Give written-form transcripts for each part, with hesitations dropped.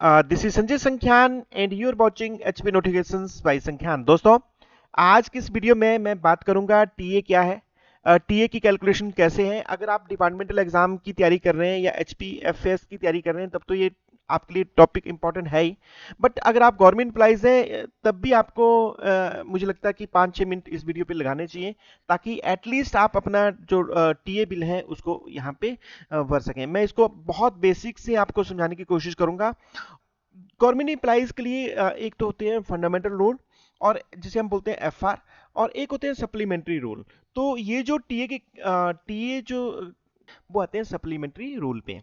This is Sanjay Sankhyan and you are watching HP notifications by Sankhyan. दोस्तों, आज की इस वीडियो में मैं बात करूंगा टीए क्या है, टीए की कैलकुलेशन कैसे है। अगर आप डिपार्टमेंटल एग्जाम की तैयारी कर रहे हैं या एचपीएफएस की तैयारी कर रहे हैं तब तो ये आपके लिए टॉपिक इंपॉर्टेंट है ही। बट अगर आप गवर्नमेंट एम्प्लॉइज हैं तब भी आपको मुझे लगता है कि 5-6 मिनट इस वीडियो पे लगाने चाहिए, ताकि एटलीस्ट आप अपना जो टीए बिल है उसको यहाँ पे भर सकें। मैं इसको बहुत बेसिक से आपको समझाने की कोशिश करूंगा। गवर्नमेंट एम्प्लॉइज के लिए एक तो होते हैं फंडामेंटल रूल, और जिसे हम बोलते हैं एफआर, और एक होते हैं सप्लीमेंट्री रूल। तो ये जो टीए जो वो आते हैं सप्लीमेंट्री रूल पे।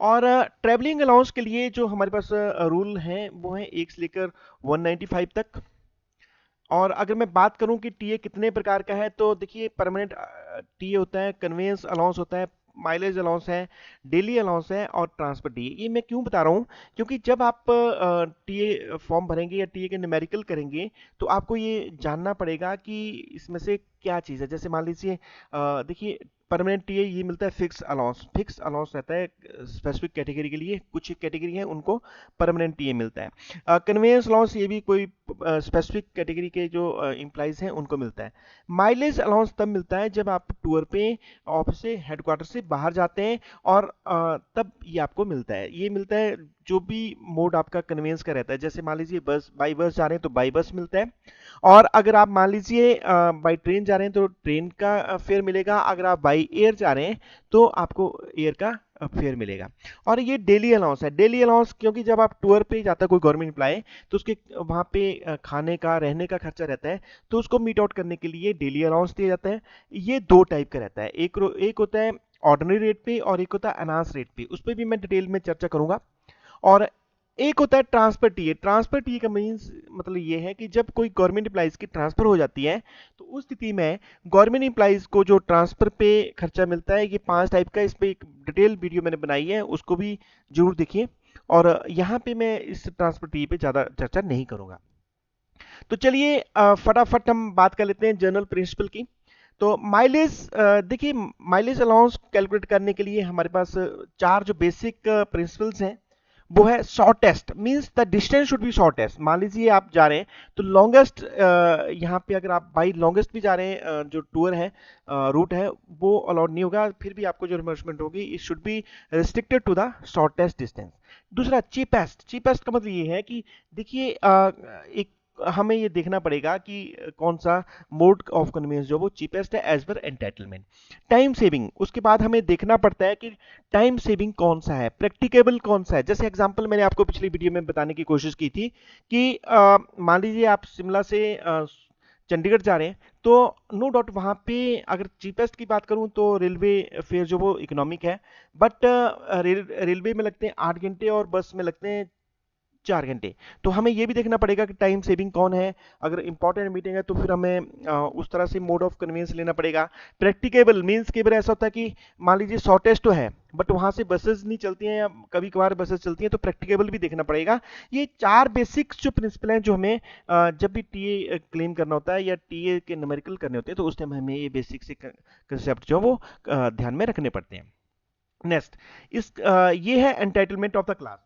और ट्रैवलिंग अलाउंस के लिए जो हमारे पास रूल हैं वो है 1 से लेकर 195 तक। और अगर मैं बात करूं कि टीए कितने प्रकार का है, तो देखिए परमानेंट टीए होता है, कन्वेंस अलाउंस होता है, माइलेज अलाउंस है, डेली अलाउंस है, और ट्रांसफर टीए। ये मैं क्यों बता रहा हूँ, क्योंकि जब आप टीए फॉर्म भरेंगे या टीए के न्यूमेरिकल करेंगे तो आपको ये जानना पड़ेगा कि इसमें से क्या चीज़ है। जैसे मान लीजिए देखिए परमानेंट टीए ये मिलता है फिक्स अलाउंस रहता है स्पेसिफिक कैटेगरी के लिए। कुछ कैटेगरी है उनको परमानेंट टीए मिलता है। कन्वेंस अलाउंस ये भी कोई स्पेसिफिक कैटेगरी के जो एम्प्लॉइज हैं उनको मिलता है। माइलेज अलाउंस तब मिलता है जब आप टूर पे ऑफिस से हेडक्वार्टर से बाहर जाते हैं, और तब ये आपको मिलता है। ये मिलता है जो भी मोड आपका कन्वेंस का रहता है। जैसे मान लीजिए बस बाई बस जा रहे हैं तो बाई बस मिलता है, और अगर आप मान लीजिए बाई ट्रेन जा रहे हैं तो ट्रेन का फेयर मिलेगा। अगर आप बाई एयर जा रहे हैं तो आपको एयर का फेयर मिलेगा। और ये डेली अलाउंस है। डेली अलाउंस क्योंकि जब आप टूर पे जाता है कोई गवर्नमेंट एम्प्लॉय तो उसके वहाँ पे खाने का रहने का खर्चा रहता है, तो उसको मीट आउट करने के लिए डेली अलाउंस दिया जाता है। ये दो टाइप का रहता है, एक होता है ऑर्डिनरी रेट पे और एक होता है एनहांस रेट पे। उस पर भी मैं डिटेल में चर्चा करूंगा। और एक होता है ट्रांसफर टीए। ट्रांसफर टीए का मीन्स मतलब ये है कि जब कोई गवर्नमेंट एम्प्लॉइज की ट्रांसफर हो जाती है तो उस स्थिति में गवर्नमेंट एम्प्लॉइज को जो ट्रांसफर पे खर्चा मिलता है, ये 5 टाइप का। इस पे एक डिटेल वीडियो मैंने बनाई है, उसको भी जरूर देखिए। और यहाँ पे मैं इस ट्रांसफर टीए पे ज़्यादा चर्चा नहीं करूंगा। तो चलिए फटाफट हम बात कर लेते हैं जनरल प्रिंसिपल की। तो माइलेज देखिए, माइलेज अलाउंस कैलकुलेट करने के लिए हमारे पास 4 जो बेसिक प्रिंसिपल्स हैं वो है shortest, means the distance should be shortest. मान लीजिए आप जा रहे हैं तो लॉन्गेस्ट, यहाँ पे अगर आप बाई लॉन्गेस्ट भी जा रहे हैं, जो टूर है रूट है वो अलाउड नहीं होगा। फिर भी आपको जो रिमबर्समेंट होगी it should be restricted to the shortest distance. दूसरा चीपेस्ट। चीपेस्ट का मतलब ये है कि देखिए एक हमें ये देखना पड़ेगा कि कौन सा मोड ऑफ कन्वीनियंस जो वो चीपेस्ट है as per entitlement. Time saving, उसके बाद हमें देखना पड़ता है कि टाइम सेविंग कौन सा है, प्रैक्टिकेबल कौन सा है। जैसे एग्जांपल मैंने आपको पिछली वीडियो में बताने की कोशिश की थी कि मान लीजिए आप शिमला से चंडीगढ़ जा रहे हैं, तो नो डाउट वहाँ पे अगर चीपेस्ट की बात करूँ तो रेलवे फेयर जो वो इकोनॉमिक है। बट रेलवे में लगते हैं 8 घंटे और बस में लगते हैं 4 घंटे। तो हमें ये भी देखना पड़ेगा कि टाइम सेविंग कौन है। अगर इंपॉर्टेंट मीटिंग है तो फिर हमें उस तरह से मोड ऑफ कन्वीनियंस लेना पड़ेगा। प्रैक्टिकेबल मींस कई बार ऐसा होता है कि मान लीजिए शॉर्टेस्ट तो है बट वहां से बसेस नहीं चलती हैं या कभी कभार बसेस चलती हैं, तो प्रैक्टिकेबल भी देखना पड़ेगा। ये 4 बेसिक्स जो प्रिंसिपल हैं जो हमें जब भी टीए क्लेम करना होता है या टीए के न्यूमेरिकल करने होते हैं तो उस टाइम हमें ये बेसिक से कंसेप्ट जो वो ध्यान में रखने पड़ते हैं। नेक्स्ट ये है एंटाइटलमेंट ऑफ द क्लास।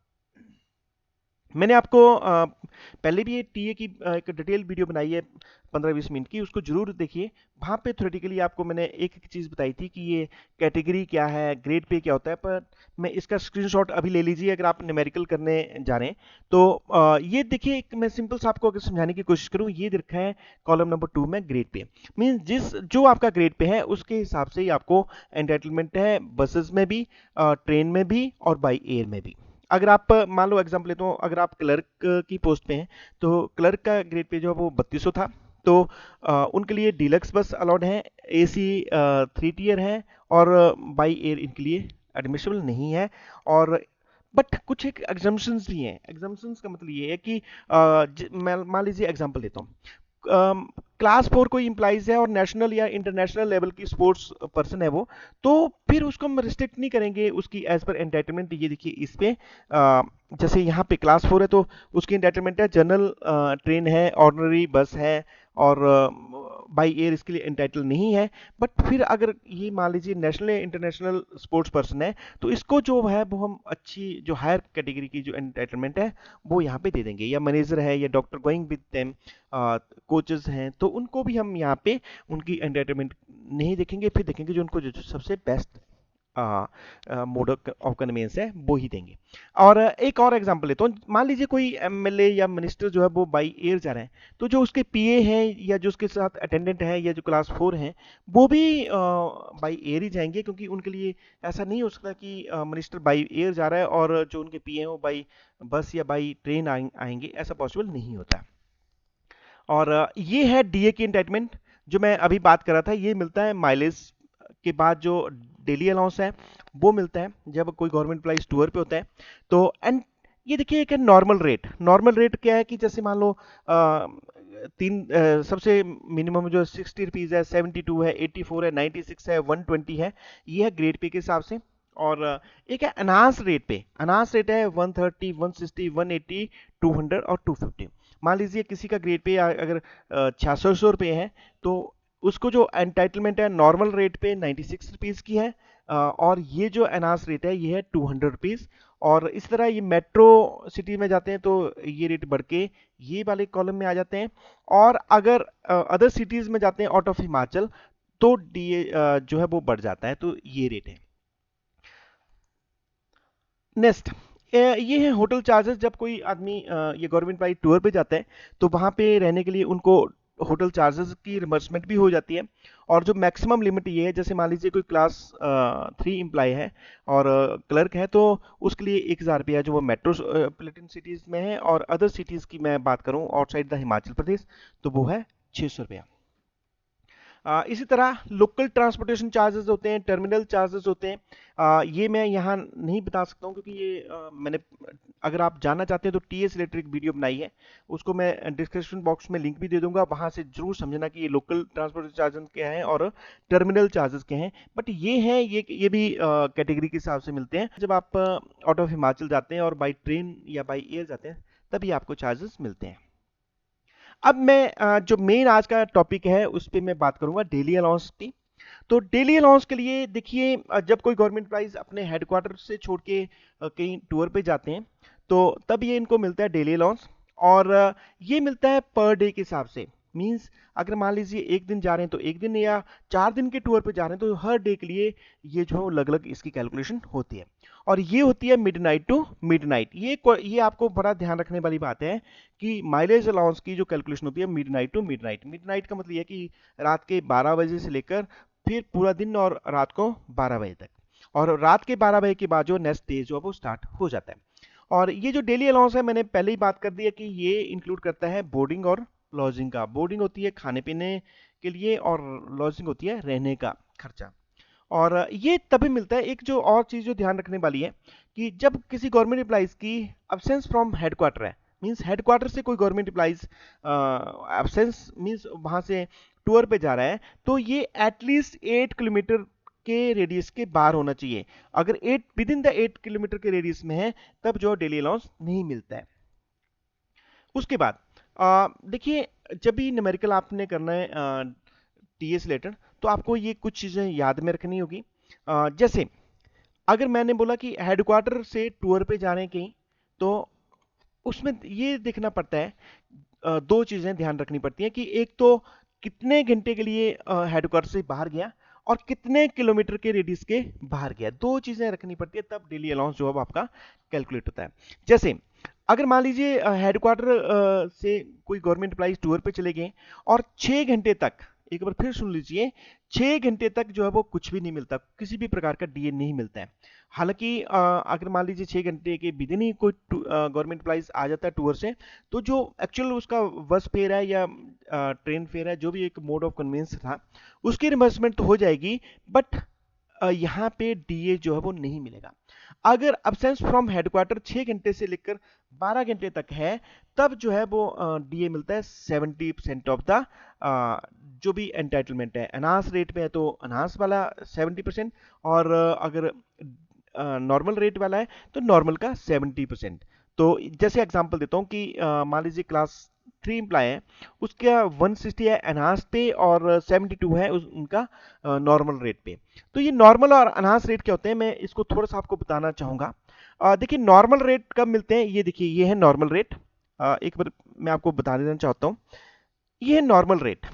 मैंने आपको पहले भी ये टीए की एक डिटेल वीडियो बनाई है 15-20 मिनट की, उसको जरूर देखिए। वहाँ पे थ्योरेटिकली आपको मैंने एक एक चीज़ बताई थी कि ये कैटेगरी क्या है, ग्रेड पे क्या होता है। पर मैं इसका स्क्रीनशॉट अभी ले लीजिए अगर आप न्यूमेरिकल करने जा रहे हैं तो। ये देखिए, एक मैं सिंपल सा आपको अगर समझाने की कोशिश करूँ, ये रखा है कॉलम नंबर 2 में ग्रेड पे। मीन्स जो आपका ग्रेड पे है उसके हिसाब से ही आपको एंटाइटलमेंट है, बसेस में भी, ट्रेन में भी, और बाई एयर में भी। अगर आप मान लो एग्जाम्पल लेता हूँ, अगर आप क्लर्क की पोस्ट पे हैं तो क्लर्क का ग्रेड पे जो है वो 3200 था। तो उनके लिए डीलक्स बस अलाउड है, एसी 3 टीयर है, और बाई एयर इनके लिए एडमिसिबल नहीं है। और बट कुछ एक एग्जाम्पशंस भी हैं। एग्जाम्पशंस का मतलब ये है कि मैं मान लीजिए एग्जाम्पल लेता हूँ, क्लास 4 कोई इंप्लाइज है और नेशनल या इंटरनेशनल लेवल की स्पोर्ट्स पर्सन है वो, तो फिर उसको हम रिस्ट्रिक्ट नहीं करेंगे उसकी एज पर एंटाइटलमेंट। ये देखिए इस पे जैसे यहाँ पे क्लास 4 है तो उसकी एंटाइटलमेंट है जनरल ट्रेन है, ऑर्डिनरी बस है, और बाई एयर इसके लिए एंटाइटल नहीं है। बट फिर अगर ये मान लीजिए नेशनल इंटरनेशनल स्पोर्ट्स पर्सन है, तो इसको जो है वो हम अच्छी जो हायर कैटेगरी की जो एंटाइटलमेंट है वो यहाँ पे दे देंगे, या मैनेजर है या doctor going with them coaches हैं, तो उनको भी हम यहाँ पे उनकी एंटाइटलमेंट नहीं देखेंगे, फिर देखेंगे जो उनको जो सबसे बेस्ट मोड ऑफ कन्वेंस है वो ही देंगे। और एक और एग्जांपल लेता हूँ, मान लीजिए कोई एमएलए या मिनिस्टर जो है वो बाई एयर जा रहे हैं, तो जो उसके पीए हैं या जो उसके साथ अटेंडेंट है या जो क्लास 4 हैं वो भी बाई एयर ही जाएंगे, क्योंकि उनके लिए ऐसा नहीं हो सकता कि मिनिस्टर बाई एयर जा रहा है और जो उनके पीए हैं वो बाई बस या बाई ट्रेन आएंगे, ऐसा पॉसिबल नहीं होता। और ये है डीए की एंटाइटमेंट जो मैं अभी बात कर रहा था। ये मिलता है माइलेज के बाद जो डेली अलाउंस है वो मिलता है जब कोई गवर्नमेंट एम्प्लॉइज टूर पे होता है। तो एंड ये देखिए एक है नॉर्मल रेट। नॉर्मल रेट क्या है कि जैसे मान लो सबसे मिनिमम जो 60 रुपीज़ है, 72 है, 84 है, 96 है, 120 है, ये है ग्रेड पे के हिसाब से। और एक है अनास रेट पे। अनास रेट है 130, 160, 180, 200 और 250। मान लीजिए किसी का ग्रेड पे अगर 600 रुपये है, तो उसको जो एंटाइटलमेंट है नॉर्मल रेट पे 96 रुपीज़ की है, और ये जो एनास रेट है ये है 200 रुपीज़। और इस तरह ये मेट्रो सिटी में जाते हैं तो ये रेट बढ़ के ये वाले कॉलम में आ जाते हैं। और अगर अदर सिटीज़ में जाते हैं आउट ऑफ हिमाचल तो डीए जो है वो बढ़ जाता है, तो ये रेट है। नेक्स्ट ये है होटल चार्जेस। जब कोई आदमी ये गवर्नमेंट प्राइवेट टूर पे जाता है तो वहाँ पे रहने के लिए उनको होटल चार्जेस की रिमबर्समेंट भी हो जाती है। और जो मैक्सिमम लिमिट ये है, जैसे मान लीजिए कोई क्लास 3 एम्प्लॉय है और क्लर्क है, तो उसके लिए 1000 रुपया जो वो मेट्रोपॉलिटन सिटीज़ में है, और अदर सिटीज़ की मैं बात करूँ आउटसाइड द हिमाचल प्रदेश तो वो है 600 रुपया। इसी तरह लोकल ट्रांसपोर्टेशन चार्जेस होते हैं, टर्मिनल चार्जेस होते हैं। ये मैं यहाँ नहीं बता सकता हूँ क्योंकि ये मैंने, अगर आप जानना चाहते हैं तो टीएस इलेक्ट्रिक वीडियो बनाई है, उसको मैं डिस्क्रिप्शन बॉक्स में लिंक भी दे दूंगा, वहाँ से जरूर समझना कि ये लोकल ट्रांसपोर्टेशन चार्जेस क्या हैं और टर्मिनल चार्जेस क्या हैं। बट ये हैं, ये भी कैटेगरी के हिसाब से मिलते हैं। जब आप आउट ऑफ हिमाचल जाते हैं और बाई ट्रेन या बाई एयर जाते हैं तभी आपको चार्जेस मिलते हैं। अब मैं जो मेन आज का टॉपिक है उस पर मैं बात करूंगा डेली अलाउंस की। तो डेली अलाउंस के लिए देखिए, जब कोई गवर्नमेंट एम्प्लॉइज अपने हेडक्वार्टर से छोड़ के कहीं टूर पे जाते हैं तो तब ये इनको मिलता है डेली अलाउंस। और ये मिलता है पर डे के हिसाब से। मींस अगर मान लीजिए एक दिन जा रहे हैं तो एक दिन, या 4 दिन के टूर पे जा रहे हैं तो हर डे के लिए ये जो अलग अलग इसकी कैलकुलेशन होती है। और ये होती है मिडनाइट टू मिडनाइट। ये आपको बड़ा ध्यान रखने वाली बात है कि माइलेज अलाउंस की जो कैलकुलेशन होती है मिडनाइट टू मिडनाइट। मिडनाइट का मतलब ये है कि रात के 12 बजे से लेकर फिर पूरा दिन और रात को 12 बजे तक, और रात के 12 बजे के बाद जो नेक्स्ट डे जो है वो स्टार्ट हो जाता है। और ये जो डेली अलाउंस है मैंने पहले ही बात कर दी है कि ये इंक्लूड करता है बोर्डिंग और लॉजिंग का। बोर्डिंग होती है खाने पीने के लिए और लॉजिंग होती है रहने का खर्चा। और ये तभी मिलता है। एक जो और चीज़ जो ध्यान रखने वाली है कि जब किसी गवर्नमेंट एम्प्लॉइज की अब्सेंस फ्रॉम हेडक्वार्टर है, मींस हेडक्वार्टर से कोई गवर्नमेंट एम्प्लॉइज अब्सेंस मींस वहां से टूर पे जा रहा है, तो ये एटलीस्ट 8 किलोमीटर के रेडियस के बाहर होना चाहिए। अगर 8 विद इन द 8 किलोमीटर के रेडियस में है तब जो डेली अलाउंस नहीं मिलता है। उसके बाद देखिए, जब भी न्यूमेरिकल आपने करना है टीएस रिलेटेड, तो आपको ये कुछ चीज़ें याद में रखनी होगी। जैसे अगर मैंने बोला कि हेडक्वार्टर से टूर पे जा रहे हैं कहीं, तो उसमें ये देखना पड़ता है, दो चीज़ें ध्यान रखनी पड़ती हैं कि एक तो कितने घंटे के लिए हेडक्वार्टर से बाहर गया और कितने किलोमीटर के रेडियस के बाहर गया। दो चीज़ें रखनी पड़ती है, तब डेली अलाउंस जो है आपका कैलकुलेट होता है। जैसे अगर मान लीजिए हेडक्वार्टर से कोई गवर्नमेंट एम्प्लॉइज टूर पे चले गए और 6 घंटे तक, एक बार फिर सुन लीजिए, 6 घंटे तक जो है वो कुछ भी नहीं मिलता, किसी भी प्रकार का डीए नहीं मिलता है। हालांकि अगर मान लीजिए 6 घंटे के विदिन ही कोई गवर्नमेंट एम्प्लॉइज आ जाता है टूर से, तो जो एक्चुअल उसका बस फेयर है या ट्रेन फेयर है, जो भी एक मोड ऑफ कन्वीनियंस था, उसकी रिम्बर्समेंट तो हो जाएगी, बट यहाँ पे डीए जो है वो नहीं मिलेगा। अगर अब्सेंस फ्रॉम हेडक्वार्टर 6 घंटे से लेकर 12 घंटे तक है, तब जो है वो डीए मिलता है 70% ऑफ द जो भी एंटाइटलमेंट है। अनास रेट पे है तो अनास वाला 70%, और अगर नॉर्मल रेट वाला है तो नॉर्मल का 70%। तो जैसे एग्जांपल देता हूँ कि मान लीजिए क्लास 3 एम्प्लॉय है उसका 160 है एनहांस पे और 72 है उनका नॉर्मल रेट पे। तो ये नॉर्मल और एनहांस रेट क्या होते हैं, मैं इसको थोड़ा सा आपको बताना चाहूँगा। देखिए नॉर्मल रेट कब मिलते हैं, ये देखिए ये है नॉर्मल रेट। एक बार मैं आपको बता देना चाहता हूँ, ये है नॉर्मल रेट।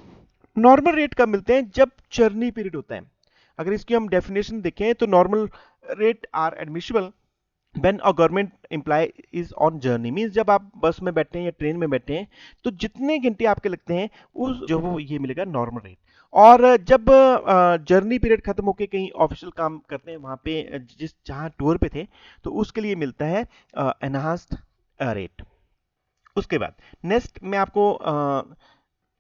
नॉर्मल रेट कब मिलते हैं, जब चर्नी पीरियड होता है। अगर इसकी हम डेफिनेशन देखें तो normal rate are admissible when a government employ is on journey, means जब आप बस में बैठे हैं या ट्रेन में बैठे हैं तो जितने घंटे आपके लगते हैं उस जो वो ये मिलेगा नॉर्मल रेट। और जब जर्नी पीरियड खत्म होके कहीं ऑफिशियल काम करते हैं वहां पे जिस जहां टूर पे थे तो उसके लिए मिलता है एनहांस्ड रेट। उसके बाद नेक्स्ट मैं आपको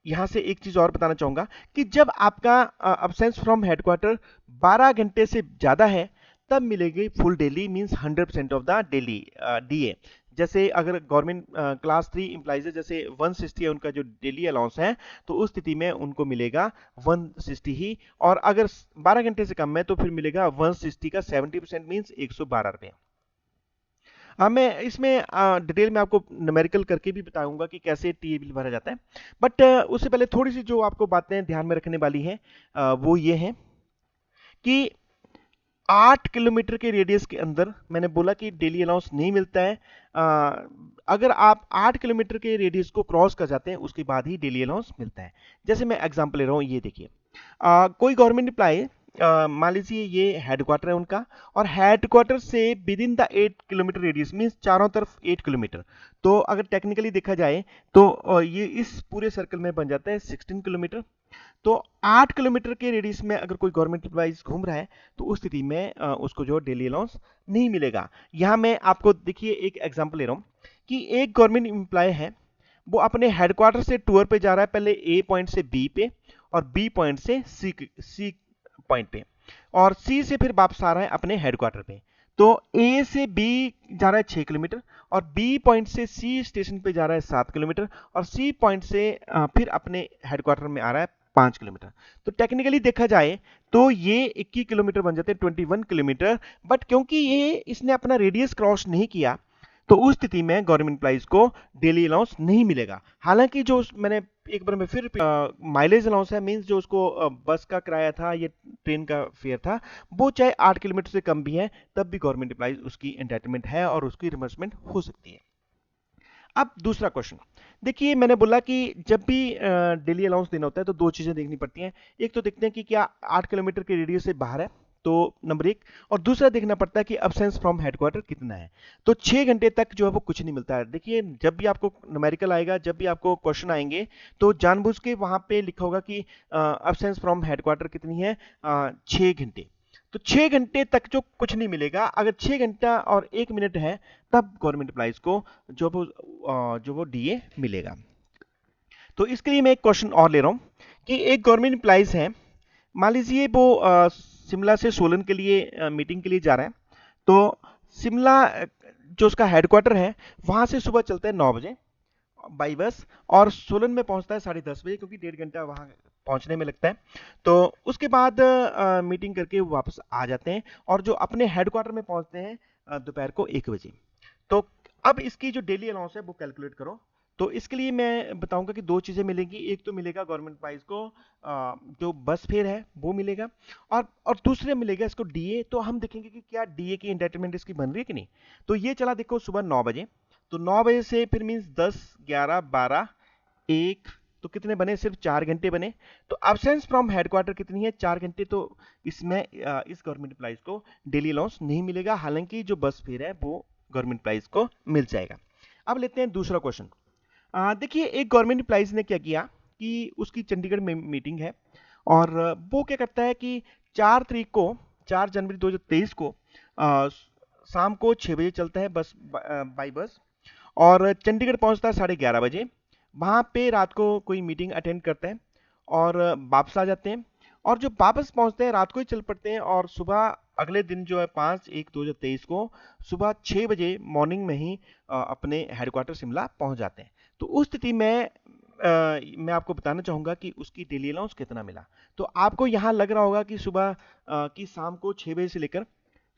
यहां से एक चीज और बताना चाहूंगा कि जब आपका अब्सेंस फ्रॉम हेडक्वार्टर 12 घंटे से ज्यादा है तब मिलेगी full daily, means 100% of the daily DA. जैसे अगर गवर्नमेंट क्लास 3 एम्प्लॉइज है, जैसे 160 है उनका जो डेली अलाउंस है, तो उस स्थिति में उनको मिलेगा 160 ही। और अगर 12 घंटे से कम है तो फिर मिलेगा 160 का 70%, मींस 112 रुपये। मैं इसमें डिटेल में आपको न्यूमेरिकल करके भी बताऊंगा कि कैसे टीए बिल भरा जाता है। बट उससे पहले थोड़ी सी जो आपको बातें ध्यान में रखने वाली है वो ये है कि 8 किलोमीटर के रेडियस के अंदर मैंने बोला कि डेली अलाउंस नहीं मिलता है। अगर आप 8 किलोमीटर के रेडियस को क्रॉस कर जाते हैं उसके बाद ही डेली अलाउंस मिलता है। जैसे मैं एग्जांपल ले रहा हूँ, ये देखिए कोई गवर्नमेंट एम्प्लॉय मान लीजिए ये हेडक्वार्टर है उनका, और हेडक्वार्टर से with in the 8 kilometre radius, means चारों तरफ 8 किलोमीटर। तो अगर टेक्निकली देखा जाए तो ये इस पूरे सर्कल में बन जाता है 16 किलोमीटर। तो 8 किलोमीटर के रेडियस में अगर कोई गवर्नमेंट एम्प्लॉइज घूम रहा है तो उस स्थिति में उसको जो डेली अलाउंस नहीं मिलेगा। यहां मैं आपको देखिए एक एग्जांपल ले रहा हूं कि एक गवर्नमेंट एम्प्लॉय है, वो अपने हेडक्वार्टर से टूर पे जा रहा है, पहले ए पॉइंट से बी पे और बी पॉइंट से सी पॉइंट पे, और सी से फिर वापस आ रहा है अपने हेडक्वार्टर पे। तो ए से बी जा रहा है 6 किलोमीटर, और बी पॉइंट से सी स्टेशन पे जा रहा है 7 किलोमीटर, और सी पॉइंट से फिर अपने हेडक्वार्टर में आ रहा है 5 किलोमीटर। तो टेक्निकली देखा जाए तो ये 21 किलोमीटर बन जाते हैं, 21 किलोमीटर। बट क्योंकि ये इसने अपना रेडियस क्रॉस नहीं किया तो उस स्थिति में गवर्नमेंट एम्प्लॉइज को डेली अलाउंस नहीं मिलेगा। हालांकि जो मैंने एक बार में फिर माइलेज अलाउंस है, मींस जो उसको बस का किराया था या ट्रेन का फेयर था, वो चाहे 8 किलोमीटर से कम भी है तब भी गवर्नमेंट एम्प्लॉइज उसकी एंटाइटलमेंट है और उसकी रिमबर्समेंट हो सकती है। अब दूसरा क्वेश्चन देखिए, मैंने बोला कि जब भी डेली अलाउंस देना होता है तो दो चीजें देखनी पड़ती हैं। एक तो देखते हैं कि क्या 8 किलोमीटर के रेडियस से बाहर है, तो नंबर एक, और दूसरा देखना पड़ता है कि अब्सेंस फ्रॉम हेडक्वार्टर कितना है। तो 6 घंटे तक जो है वो कुछ नहीं मिलता है। देखिए जब भी आपको न्यूमेरिकल आएगा, जब भी आपको क्वेश्चन आएंगे तो जानबूझ के वहां पे लिखा होगा कि अब्सेंस फ्रॉम हेडक्वार्टर कितनी है, 6 घंटे। तो 6 घंटे तक जो कुछ नहीं मिलेगा, अगर 6 घंटा और 1 मिनट है तब गवर्नमेंट एम्प्लॉइज को जो वो डीए मिलेगा। तो इसके लिए मैं एक क्वेश्चन और ले रहा हूं कि एक गवर्नमेंट एम्प्लॉइज है, मान लीजिए वो शिमला से सोलन के लिए मीटिंग के लिए जा रहे हैं। तो शिमला जो उसका हेडक्वार्टर है वहां से सुबह चलता है 9 बजे बाई बस, और सोलन में पहुंचता है 10:30 बजे, क्योंकि 1.5 घंटा वहां पहुंचने में लगता है। तो उसके बाद मीटिंग करके वो वापस आ जाते हैं और जो अपने हेडक्वार्टर में पहुंचते हैं दोपहर को 1 बजे। तो अब इसकी जो डेली अलाउंस है वो कैलकुलेट करो। तो इसके लिए मैं बताऊंगा कि दो चीजें मिलेंगी। एक तो मिलेगा गवर्नमेंट प्राइस को जो बस फेयर है वो मिलेगा, और दूसरे मिलेगा इसको डीए। तो हम देखेंगे कि क्या डीए की एंटाइटलमेंट इसकी बन रही है कि नहीं। तो ये चला देखो सुबह 9 बजे, तो 9 बजे से फिर मीन्स 10, 11, 12, 1, तो कितने बने, सिर्फ 4 घंटे बने। तो एब्सेंस फ्रॉम हेडक्वार्टर कितनी है, 4 घंटे। तो इसमें इस गवर्नमेंट एम्प्लॉइज को डेली अलाउंस नहीं मिलेगा, हालांकि जो बस फेयर है वो गवर्नमेंट एम्प्लॉइज को मिल जाएगा। अब लेते हैं दूसरा क्वेश्चन। देखिए एक गवर्नमेंट एम्प्लॉइज ने क्या किया कि उसकी चंडीगढ़ में मीटिंग है, और वो क्या करता है कि 4 तारीख को, 4 जनवरी 2023 को शाम को 6 बजे चलता है बस, बाई बस, और चंडीगढ़ पहुंचता है 11:30 बजे। वहां पे रात को कोई मीटिंग अटेंड करते हैं और वापस आ जाते हैं, और जो वापस पहुंचते हैं रात को ही चल पड़ते हैं, और सुबह अगले दिन जो है 5/1/2023 को सुबह 6 बजे मॉर्निंग में ही अपने हेडक्वार्टर शिमला पहुंच जाते हैं। तो उस स्थिति में मैं आपको बताना चाहूंगा कि उसकी डेली अलाउंस कितना मिला। तो आपको यहाँ लग रहा होगा कि सुबह की शाम को 6 बजे से लेकर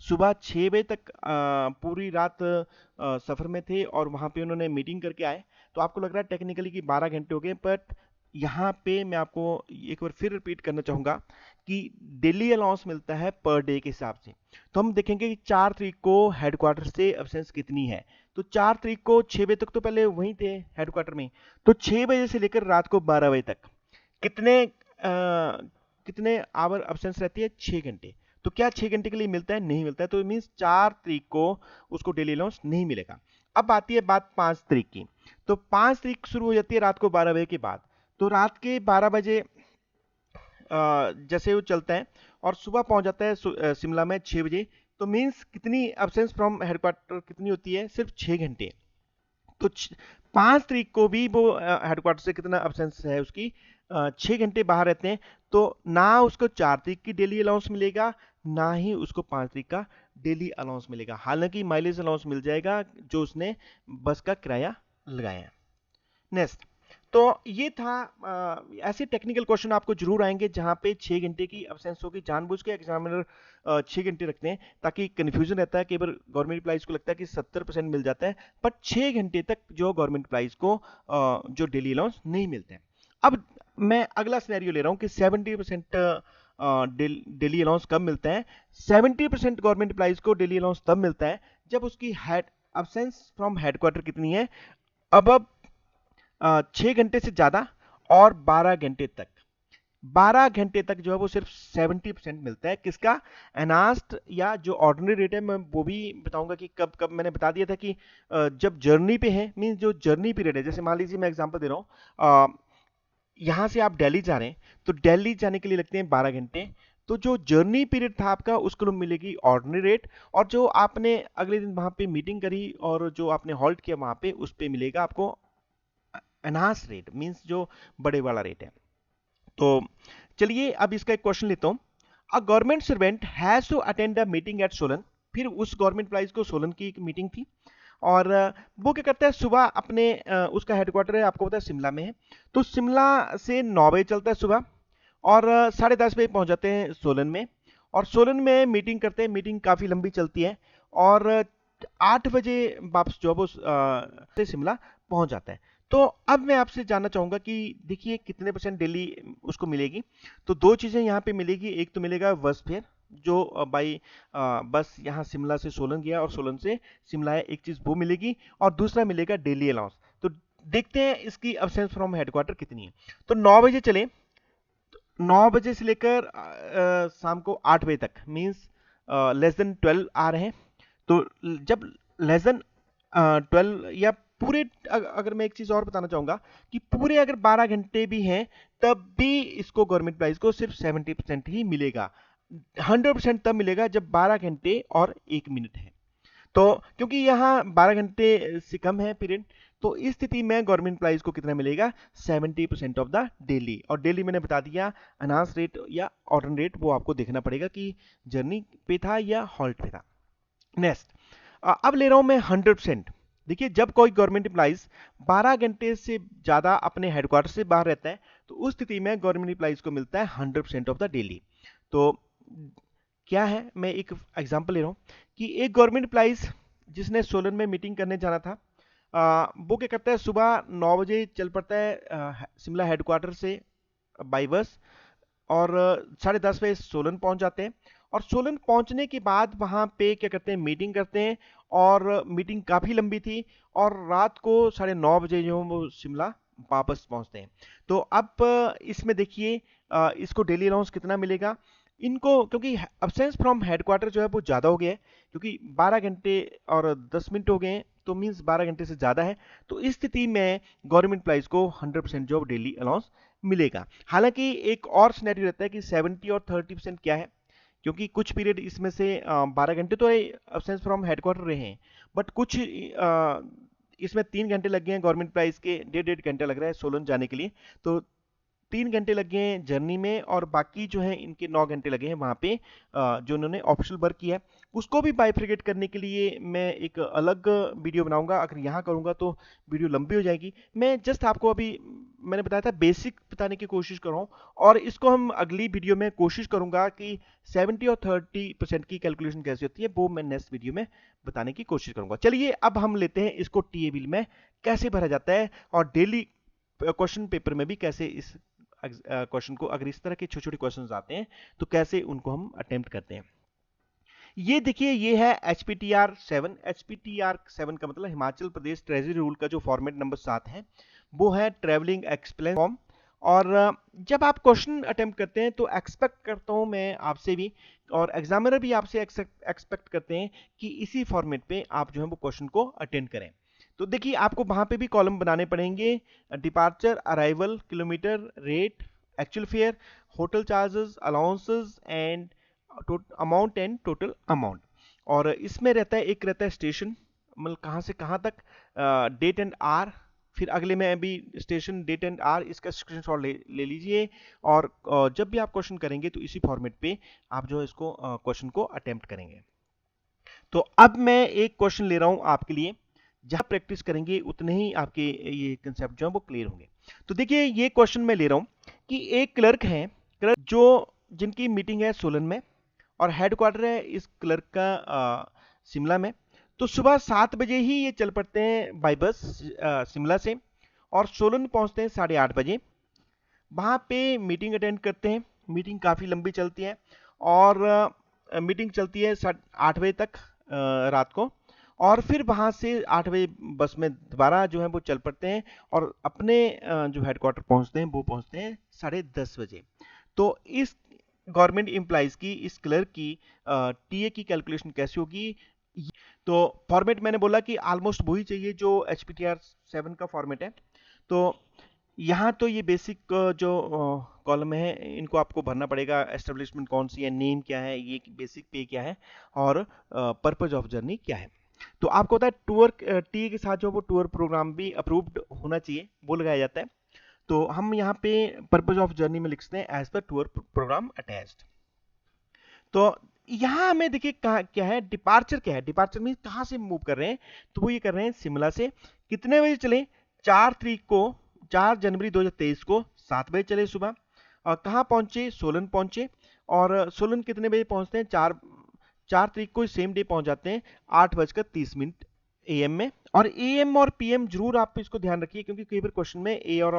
सुबह 6 बजे तक पूरी रात सफ़र में थे और वहाँ पे उन्होंने मीटिंग करके आए, तो आपको लग रहा है टेक्निकली कि 12 घंटे हो गए, बट यहाँ पे मैं आपको एक बार फिर रिपीट करना चाहूँगा कि डेली अलाउंस मिलता है पर डे के हिसाब से। तो हम देखेंगे कि 4 तारीख को हेडक्वार्टर से एब्सेंस कितनी है। तो 4 तारीख को 6 बजे तक तो पहले वहीं थे हेडक्वार्टर में, तो 6 बजे से लेकर रात को 12 बजे तक कितने आवर एब्सेंस रहती है? 6 घंटे। तो क्या 6 घंटे के लिए मिलता है? नहीं मिलता है। तो मीन्स 4 तारीख को उसको डेली अलाउंस नहीं मिलेगा। अब आती है बात 5 तारीख की। तो 5 तारीख शुरू हो जाती है रात को 12 बजे के बाद। तो रात के 12 बजे जैसे वो चलता है और सुबह पहुंच जाता है शिमला में 6 बजे। तो मीन्स कितनी एब्सेंस फ्रॉम हेडक्वार्टर कितनी होती है? सिर्फ 6 घंटे। तो 5 तारीख को भी वो हेडक्वार्टर से कितना एब्सेंस है उसकी? 6 घंटे बाहर रहते हैं। तो ना उसको 4 तारीख की डेली अलाउंस मिलेगा, ना ही उसको 5 तारीख का डेली अलाउंस मिलेगा। हालांकि माइलेज अलाउंस मिल जाएगा जो उसने बस का किराया लगाया है। नेक्स्ट, तो ये था ऐसे टेक्निकल क्वेश्चन आपको जरूर आएंगे जहां पे 6 घंटे की एब्सेंस होगी। जानबूझ के एग्जामिनर 6 घंटे रखते हैं ताकि कन्फ्यूजन रहता है। कई बार गवर्नमेंट एम्प्लॉइज को लगता है कि 70% मिल जाता है, बट 6 घंटे तक जो गवर्नमेंट एम्प्लॉइज को जो डेली अलाउंस नहीं मिलते हैं। अब मैं अगला सिनेरियो ले रहा हूँ कि 70% डेली अलाउंस कब मिलता है? 70% गवर्नमेंट एम्प्लॉइज को डेली अलाउंस तब मिलता है जब उसकी एब्सेंस फ्रॉम हेडक्वार्टर कितनी है? अब 6 घंटे से ज्यादा और 12 घंटे तक। 12 घंटे तक जो है वो सिर्फ 70% मिलता है। किसका? एनास्ट या जो ऑर्डिनरी रेट है, मैं वो भी बताऊंगा कि कब कब। मैंने बता दिया था कि जब जर्नी पे है, मीन जो जर्नी पीरियड है, जैसे मान लीजिए मैं एग्जांपल दे रहा हूँ, यहाँ से आप दिल्ली जा रहे हैं तो दिल्ली जाने के लिए लगते हैं 12 घंटे। तो जो जर्नी पीरियड था आपका उसको मिलेगी ऑर्डिनरी रेट, और जो आपने अगले दिन वहां पे मीटिंग करी और जो आपने हॉल्ट किया वहां पे, उस पे मिलेगा आपको एनहांस रेट, मींस जो बड़े वाला रेट है। तो चलिए अब इसका एक क्वेश्चन लेता हूं। A government servant has to attend a meeting at Solan. फिर उस गवर्नमेंट एम्प्लॉइज को सोलन की एक मीटिंग थी, और वो क्या करता है, सुबह अपने उसका हेडक्वार्टर है आपको पता है शिमला में है। तो शिमला से 9 बजे चलता है सुबह, और 10:30 बजे पहुंच जाते हैं सोलन में, और सोलन में मीटिंग करते हैं। मीटिंग काफ़ी लंबी चलती है, और 8 बजे वापस जो है वो से शिमला पहुंच जाता है। तो अब मैं आपसे जानना चाहूंगा कि देखिए कितने परसेंट डेली उसको मिलेगी। तो दो चीज़ें यहाँ पे मिलेगी। एक तो मिलेगा बस फेयर, जो बाई बस यहाँ शिमला से सोलन गया और सोलन से शिमला है, एक चीज़ वो मिलेगी। और दूसरा मिलेगा डेली अलाउंस। तो देखते हैं इसकी एब्सेंस फ्रॉम हेडक्वार्टर कितनी है। तो 9 बजे चले, 9 बजे से लेकर शाम को 8 बजे तक, मीन्स लेस देन 12 आ रहे हैं। तो जब लेस देन 12 या पूरे, अगर मैं एक चीज और बताना चाहूंगा कि पूरे अगर 12 घंटे भी हैं तब भी इसको गवर्नमेंट प्राइस को सिर्फ 70% ही मिलेगा। 100% तब मिलेगा जब 12 घंटे और 1 मिनट है। तो क्योंकि यहाँ 12 घंटे से कम है पीरियड, तो इस स्थिति में गवर्नमेंट एम्प्लॉइज को कितना मिलेगा? 70% ऑफ द डेली। और डेली मैंने बता दिया अनाउंस रेट या ऑर्डन रेट, वो आपको देखना पड़ेगा कि जर्नी पे था या हॉल्ट पे था। नेक्स्ट, अब ले रहा हूं मैं 100%। देखिए जब कोई गवर्नमेंट एम्प्लॉइज 12 घंटे से ज्यादा अपने हेडक्वार्टर से बाहर रहता है, तो उस स्थिति में गवर्नमेंट एम्प्लॉइज को मिलता है 100% ऑफ द डेली। तो क्या है, मैं एक एग्जांपल ले रहा हूँ कि एक गवर्नमेंट एम्प्लॉइज जिसने सोलन में मीटिंग करने जाना था, वो क्या करता है, सुबह 9 बजे चल पड़ता है शिमला हेडक्वार्टर से बाई बस, और 10:30 बजे सोलन पहुंच जाते हैं। और सोलन पहुंचने के बाद वहां पे क्या करते हैं, मीटिंग करते हैं, और मीटिंग काफी लंबी थी, और रात को 9:30 बजे जो वो शिमला वापस पहुंचते हैं। तो अब इसमें देखिए इसको डेली अलाउंस कितना मिलेगा इनको, क्योंकि अब्सेंस फ्रॉम हेडक्वार्टर जो है वो ज़्यादा हो गया है, क्योंकि 12 घंटे और 10 मिनट हो गए हैं, तो मीन्स 12 घंटे से ज़्यादा है। तो इस स्थिति में गवर्नमेंट एम्प्लॉइज को 100% जॉब डेली अलाउंस मिलेगा। हालांकि एक और सिनेरियो रहता है कि 70 और 30% क्या है, क्योंकि कुछ पीरियड इसमें से 12 घंटे तो अब्सेंस फ्रॉम हेडक्वार्टर रहे हैं, बट कुछ इसमें 3 घंटे लग गए हैं गवर्नमेंट एम्प्लॉइज के, 1.5 घंटा लग रहा है सोलन जाने के लिए। तो 3 घंटे लगे हैं जर्नी में, और बाकी जो है इनके 9 घंटे लगे हैं वहाँ पे जो उन्होंने ऑप्शनल वर्क किया है। उसको भी बाइफरकेट करने के लिए मैं एक अलग वीडियो बनाऊंगा। अगर यहाँ करूँगा तो वीडियो लंबी हो जाएगी। मैं जस्ट आपको अभी मैंने बताया था बेसिक बताने की कोशिश कर रहा हूँ, और इसको हम अगली वीडियो में कोशिश करूंगा कि 70 और 30% की कैलकुलेशन कैसे होती है वो मैं नेक्स्ट वीडियो में बताने की कोशिश करूंगा। चलिए अब हम लेते हैं इसको टीए बिल में कैसे भरा जाता है, और डेली क्वेश्चन पेपर में भी कैसे इस क्वेश्चन को, अगर इस तरह के छोटे छोटे क्वेश्चन आते हैं तो कैसे उनको हम अटेम्प्ट करते हैं। ये देखिए, ये है HPTR7। HPTR7 का मतलब हिमाचल प्रदेश ट्रेजरी रूल का जो फॉर्मेट नंबर 7 है वो है ट्रेवलिंग एक्सप्लेन फॉर्म। और जब आप क्वेश्चन अटेम्प्ट करते हैं तो एक्सपेक्ट करता हूं मैं आपसे भी, और एग्जामिनर भी आपसे एक्सपेक्ट करते हैं कि इसी फॉर्मेट पे आप जो है वो क्वेश्चन को अटेंड करें। तो देखिए, आपको वहां पे भी कॉलम बनाने पड़ेंगे। Departure, arrival, kilometre, rate, actual fair, hotel charges, allowances and amount and total amount. और इसमें रहता है, एक रहता है स्टेशन, मतलब कहाँ से कहाँ तक, डेट एंड आर, फिर अगले में अभी स्टेशन, डेट एंड आर, इसका स्क्रीनशॉट ले लीजिए। और जब भी आप क्वेश्चन करेंगे तो इसी फॉर्मेट पे आप जो है इसको क्वेश्चन को अटेम्प्ट करेंगे। तो अब मैं एक क्वेश्चन ले रहा हूं आपके लिए, जहां प्रैक्टिस करेंगे उतने ही आपके ये कंसेप्ट जो है वो क्लियर होंगे। तो देखिए, ये क्वेश्चन मैं ले रहा हूं कि एक क्लर्क है, क्लर्क जो जिनकी मीटिंग है सोलन में, और हेडक्वार्टर है इस क्लर्क का शिमला में। तो सुबह 7 बजे ही ये चल पड़ते हैं बाई बस शिमला से, और सोलन पहुंचते हैं 8:30 बजे। वहां पे मीटिंग अटेंड करते हैं। मीटिंग काफ़ी लंबी चलती है, और मीटिंग चलती है 8 बजे तक रात को। और फिर वहां से 8 बजे बस में दोबारा जो है वो चल पड़ते हैं, और अपने जो हेडक्वार्टर पहुंचते हैं वो पहुंचते हैं 10:30 बजे। तो इस गवर्नमेंट एम्प्लॉइज की, इस क्लर्क की टीए की कैलकुलेशन कैसी होगी। तो फॉर्मेट मैंने बोला कि ऑलमोस्ट वही चाहिए जो HPTR7 का फॉर्मेट है। तो यहाँ तो ये बेसिक जो कॉलम है इनको आपको भरना पड़ेगा। एस्टेब्लिशमेंट कौन सी है, नेम क्या है, ये बेसिक पे क्या है, और पर्पज ऑफ जर्नी क्या है। तो आपको होता है टूर, टी के साथ जो वो टूर प्रोग्राम भी अप्रूव्ड होना चाहिए, वो लगाया जाता है। तो हम यहाँ पे पर्पज ऑफ जर्नी में लिखते हैं as per tour programme attached. तो यहाँ हमें देखिए क्या है, डिपार्चर क्या है। डिपार्चर मीन कहाँ से मूव कर रहे हैं, तो वो ये कर रहे हैं शिमला से। कितने बजे चले, 4 जनवरी 2023 को 7 बजे चले सुबह। और कहाँ पहुंचे, सोलन पहुंचे। और सोलन कितने बजे पहुंचते हैं, 4 तारीख को सेम डे पहुंच जाते हैं 8:30 AM में। और AM और PM जरूर आप इसको ध्यान रखिए, क्योंकि कई बार क्वेश्चन में ए और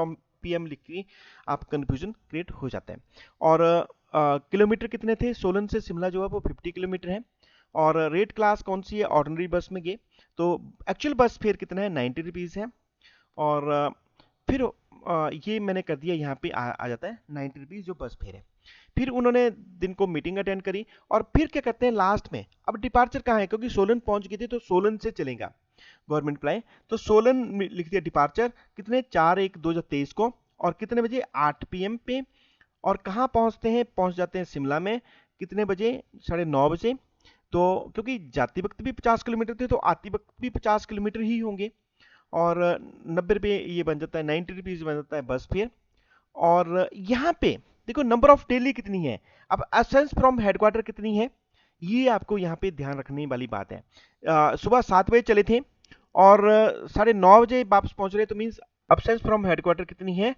PM लिख के आप कंफ्यूजन क्रिएट हो जाता है। और किलोमीटर कितने थे, सोलन से शिमला जो है वो 50 किलोमीटर है। और रेट क्लास कौन सी है, ऑर्डिनरी बस में गए। तो एक्चुअल बस फेयर कितना है, 90 रुपीज़ है। और फिर ये मैंने कर दिया, यहाँ पे आ जाता है 90 रुपीज़ जो बस फेयर है। फिर उन्होंने दिन को मीटिंग अटेंड करी, और फिर क्या करते हैं लास्ट में, अब डिपार्चर कहाँ है, क्योंकि सोलन पहुंच गए थे तो सोलन से चलेगा गवर्नमेंट अप्लाई। तो सोलन लिख दिया डिपार्चर कितने, 4/1/2023 को, और कितने बजे, 8 PM पे। और कहाँ पहुंचते हैं, पहुंच जाते हैं शिमला में कितने बजे, 9:30 बजे। तो क्योंकि जाती वक्त भी 50 किलोमीटर थे तो आती वक्त भी 50 किलोमीटर ही होंगे। और 90 रुपये ये बन जाता है, 90 रुपीज़ बन जाता है बस फेयर। और यहाँ पे देखो नंबर ऑफ डेली कितनी है, अब एसेंस फ्रॉम हेडक्वार्टर कितनी है, ये आपको यहाँ पे ध्यान रखने वाली बात है। सुबह 7 बजे चले थे, और 9:30 बजे वापस पहुंच रहे, तो मीन्स अब्सेंस फ्रॉम हेडक्वार्टर कितनी है,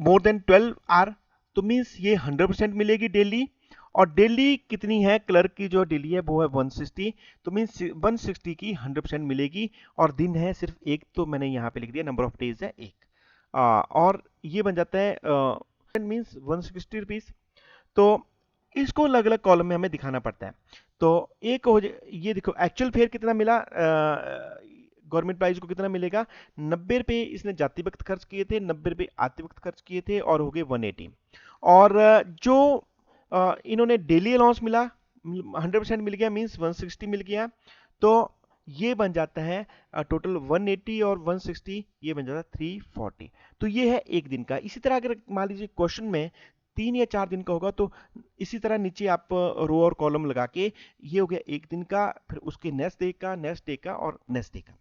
मोर देन 12 आवर। तो मीन्स ये 100% मिलेगी डेली। और डेली कितनी है, क्लर्क की जो डेली है वो है 160। तो मीन्स 160 की 100% मिलेगी। और दिन है सिर्फ एक, तो मैंने यहाँ पे लिख दिया नंबर ऑफ डेज है एक। और ये बन जाता है मीन्स 160 रुपीज़। तो इसको अलग अलग कॉलम में हमें दिखाना पड़ता है। तो एक हो ये देखो, एक्चुअल फेयर कितना मिला, गवर्नमेंट प्राइस को कितना मिलेगा, 90 रुपये इसने जाती वक्त खर्च किए थे, 90 रुपये आते वक्त खर्च किए थे, और हो गए 180। और जो इन्होंने डेली अलाउंस मिला 100% मिल गया, मीन्स 160 मिल गया। तो ये बन जाता है टोटल 180 और 160, ये बन जाता है 340। तो ये है एक दिन का। इसी तरह अगर मान लीजिए क्वेश्चन में 3 या 4 दिन का होगा, तो इसी तरह नीचे आप रो और कॉलम लगा के, ये हो गया एक दिन का, फिर उसके नेक्स्ट डे का, नेक्स्ट डे का, और नेक्स्ट डे का।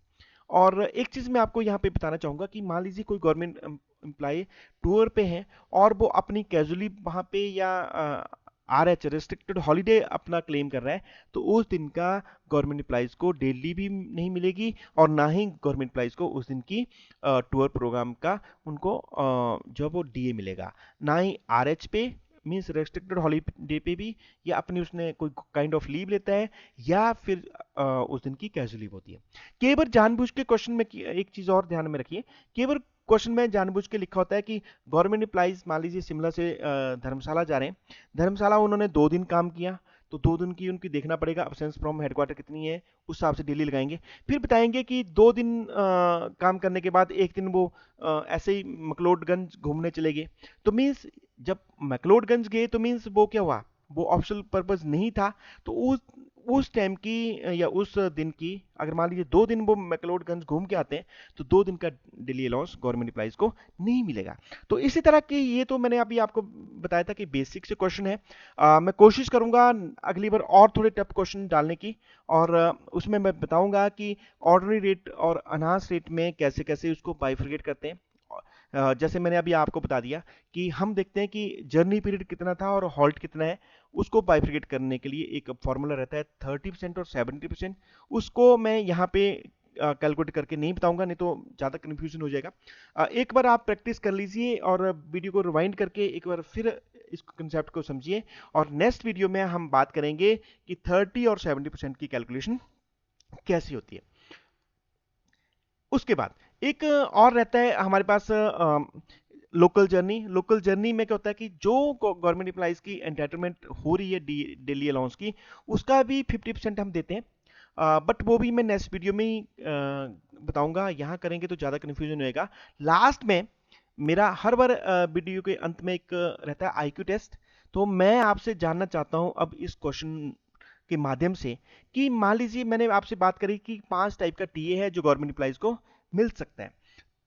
और एक चीज़ मैं आपको यहाँ पे बताना चाहूँगा कि मान लीजिए कोई गवर्नमेंट एम्प्लॉय टूर पे हैं और वो अपनी कैजुअली वहाँ पे या RH रेस्ट्रिक्टेड हॉलीडे अपना क्लेम कर रहा है, तो उस दिन का गवर्नमेंट एम्प्लॉइज को डेली भी नहीं मिलेगी और ना ही गवर्नमेंट एम्प्लॉइज को उस दिन की टूर प्रोग्राम का उनको जो वो DA मिलेगा, ना ही RH पे मीन्स रेस्ट्रिक्टेड हॉलीडे पे भी, या अपनी उसने कोई काइंड ऑफ लीव लेता है, या फिर उस दिन की कैजुअल लीव होती है। कई बार जानबूझ के क्वेश्चन में एक चीज और ध्यान में रखिए, कई बार क्वेश्चन में जानबूझ के लिखा होता है कि गवर्नमेंट एम्प्लॉइज मान लीजिए शिमला से धर्मशाला जा रहे हैं, धर्मशाला उन्होंने 2 दिन काम किया, तो 2 दिन की उनकी देखना पड़ेगा अब्सेंस फ्रॉम हेडक्वार्टर कितनी है, उस हिसाब से डेली लगाएंगे। फिर बताएंगे कि 2 दिन काम करने के बाद एक दिन वो ऐसे ही मकलोडगंज घूमने चले गए, तो मीन्स जब मैक्लोडगंज गए तो मीन्स वो क्या हुआ, वो ऑप्शनल पर्पस नहीं था, तो उस टाइम की या उस दिन की अगर मान लीजिए 2 दिन वो मैक्लोडगंज घूम के आते हैं, तो 2 दिन का डेली अलाउंस गवर्नमेंट एम्प्लॉइज को नहीं मिलेगा। तो इसी तरह की ये तो मैंने अभी आपको बताया था कि बेसिक से क्वेश्चन है। मैं कोशिश करूंगा अगली बार और थोड़े टफ क्वेश्चन डालने की, और उसमें मैं बताऊंगा कि ऑर्डिनरी रेट और अनहांस रेट में कैसे कैसे उसको बाइफरकेट करते हैं। जैसे मैंने अभी आपको बता दिया कि हम देखते हैं कि जर्नी पीरियड कितना था और हॉल्ट कितना है, उसको बाइफरकेट करने के लिए एक फॉर्मूला रहता है 30% और 70%। उसको मैं यहाँ पे कैलकुलेट करके नहीं बताऊंगा, नहीं तो ज़्यादा कन्फ्यूजन हो जाएगा। एक बार आप प्रैक्टिस कर लीजिए और वीडियो को रिवाइंड करके एक बार फिर इस कंसेप्ट को समझिए, और नेक्स्ट वीडियो में हम बात करेंगे कि 30 और 70% की कैलकुलेशन कैसी होती है। उसके बाद एक और रहता है हमारे पास लोकल जर्नी में क्या होता है कि जो गवर्नमेंट एम्प्लॉइज की एंटाइटलमेंट हो रही है डेली अलाउंस की, उसका भी 50% हम देते हैं, बट वो भी मैं नेक्स्ट वीडियो में ही बताऊंगा, यहाँ करेंगे तो ज़्यादा कन्फ्यूजन होएगा। लास्ट में मेरा हर बार वीडियो के अंत में एक रहता है IQ टेस्ट, तो मैं आपसे जानना चाहता हूँ अब इस क्वेश्चन के माध्यम से कि मान लीजिए मैंने आपसे बात करी कि 5 टाइप का टीए है जो गवर्नमेंट एम्प्लॉइज को मिल सकता है,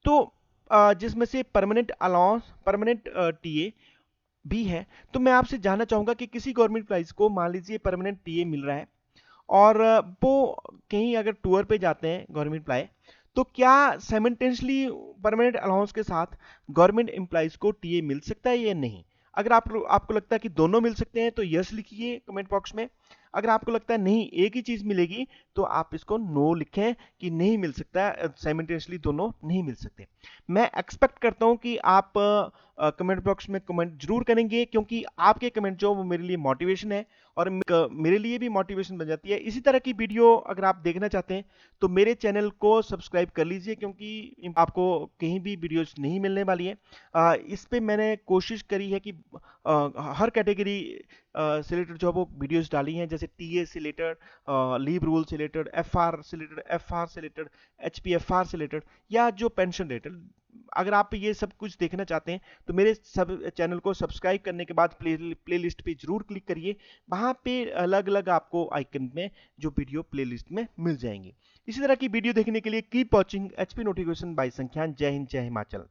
तो जिसमें से परमानेंट अलाउंस, परमानेंट टीए भी है। तो मैं आपसे जानना चाहूंगा कि किसी गवर्नमेंट एम्प्लॉइज को मान लीजिए परमानेंट टीए मिल रहा है और वो कहीं अगर टूर पे जाते हैं गवर्नमेंट एम्प्लॉय, तो क्या साइमल्टेनियसली परमानेंट अलाउंस के साथ गवर्नमेंट एम्प्लॉइज को टीए मिल सकता है या नहीं? अगर आपको लगता है कि दोनों मिल सकते हैं तो यस लिखिए कमेंट बॉक्स में। अगर आपको लगता है नहीं एक ही चीज मिलेगी, तो आप इसको नो लिखें कि नहीं मिल सकता, साइमल्टेनियसली दोनों नहीं मिल सकते। मैं एक्सपेक्ट करता हूं कि आप कमेंट बॉक्स में कमेंट जरूर करेंगे, क्योंकि आपके कमेंट जो वो मेरे लिए मोटिवेशन है और मेरे लिए भी मोटिवेशन बन जाती है। इसी तरह की वीडियो अगर आप देखना चाहते हैं तो मेरे चैनल को सब्सक्राइब कर लीजिए, क्योंकि आपको कहीं भी वीडियोस नहीं मिलने वाली है। इस पे मैंने कोशिश करी है कि हर कैटेगरी से रिलेटेड जो वो वीडियोस डाली हैं, जैसे टीए से रिलेटेड, लीव रूल से रिलेटेड, एफआर से रिलेटेड, एफआर से रिलेटेड, एचपीएफआर से रिलेटेड, या जो पेंशन रिलेटेड। अगर आप ये सब कुछ देखना चाहते हैं तो मेरे सब चैनल को सब्सक्राइब करने के बाद प्ले लिस्ट पे जरूर क्लिक करिए, वहाँ पे अलग अलग आपको आइकन में जो वीडियो प्ले लिस्ट में मिल जाएंगे। इसी तरह की वीडियो देखने के लिए keep watching HP notification by Sankhyan. जय हिंद, जय हिमाचल।